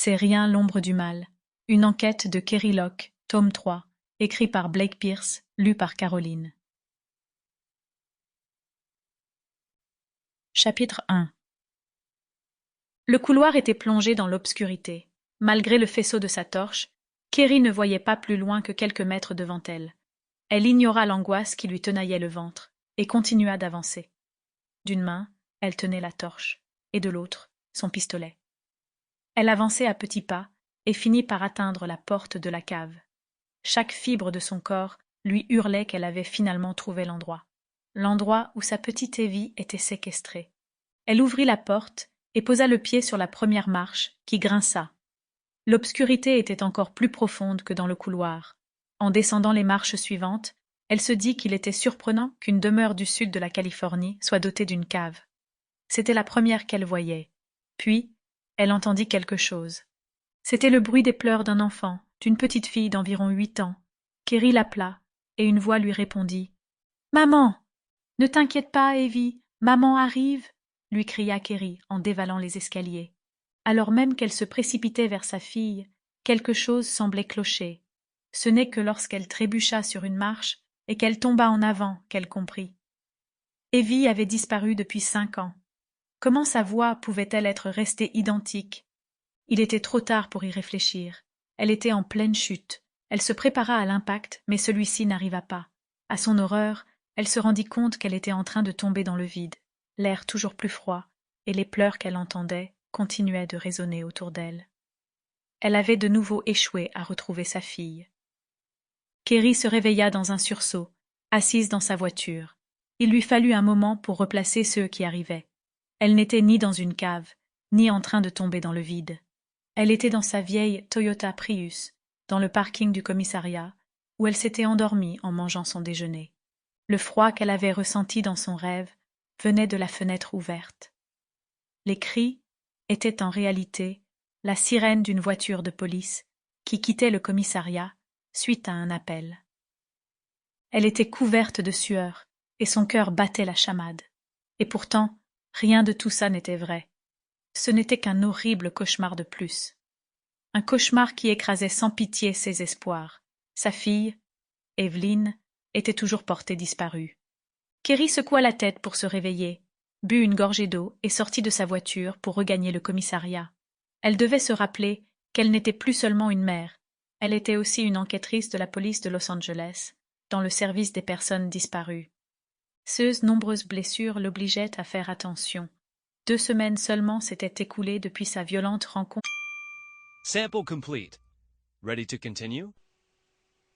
C'est rien l'ombre du mal. Une enquête de Kerry Locke, tome 3, écrit par Blake Pierce, lu par Caroline. Chapitre 1. Le couloir était plongé dans l'obscurité. Malgré le faisceau de sa torche, Kerry ne voyait pas plus loin que quelques mètres devant elle. Elle ignora l'angoisse qui lui tenaillait le ventre, et continua d'avancer. D'une main, elle tenait la torche, et de l'autre, son pistolet. Elle avançait à petits pas, et finit par atteindre la porte de la cave. Chaque fibre de son corps lui hurlait qu'elle avait finalement trouvé l'endroit où sa petite Evie était séquestrée. Elle ouvrit la porte et posa le pied sur la première marche, qui grinça. L'obscurité était encore plus profonde que dans le couloir. En descendant les marches suivantes, elle se dit qu'il était surprenant qu'une demeure du sud de la Californie soit dotée d'une cave. C'était la première qu'elle voyait. Puis, elle entendit quelque chose. C'était le bruit des pleurs d'un enfant, d'une petite fille d'environ 8 ans. Kerry l'appela, et une voix lui répondit. « Maman! Ne t'inquiète pas, Evie, maman arrive !» lui cria Kerry en dévalant les escaliers. Alors même qu'elle se précipitait vers sa fille, quelque chose semblait clocher. Ce n'est que lorsqu'elle trébucha sur une marche et qu'elle tomba en avant qu'elle comprit. Evie avait disparu depuis 5 ans. Comment sa voix pouvait-elle être restée identique? Il était trop tard pour y réfléchir. Elle était en pleine chute. Elle se prépara à l'impact, mais celui-ci n'arriva pas. À son horreur, elle se rendit compte qu'elle était en train de tomber dans le vide, l'air toujours plus froid, et les pleurs qu'elle entendait continuaient de résonner autour d'elle. Elle avait de nouveau échoué à retrouver sa fille. Kerry se réveilla dans un sursaut, assise dans sa voiture. Il lui fallut un moment pour replacer ceux qui arrivaient. Elle n'était ni dans une cave, ni en train de tomber dans le vide. Elle était dans sa vieille Toyota Prius, dans le parking du commissariat, où elle s'était endormie en mangeant son déjeuner. Le froid qu'elle avait ressenti dans son rêve venait de la fenêtre ouverte. Les cris étaient en réalité la sirène d'une voiture de police qui quittait le commissariat suite à un appel. Elle était couverte de sueur et son cœur battait la chamade. Et pourtant, rien de tout ça n'était vrai. Ce n'était qu'un horrible cauchemar de plus. Un cauchemar qui écrasait sans pitié ses espoirs. Sa fille, Evelyn, était toujours portée disparue. Kerry secoua la tête pour se réveiller, but une gorgée d'eau et sortit de sa voiture pour regagner le commissariat. Elle devait se rappeler qu'elle n'était plus seulement une mère, elle était aussi une enquêtrice de la police de Los Angeles, dans le service des personnes disparues. Ses nombreuses blessures l'obligeaient à faire attention. 2 semaines seulement s'étaient écoulées depuis sa violente rencontre. Sample complete. Ready to continue?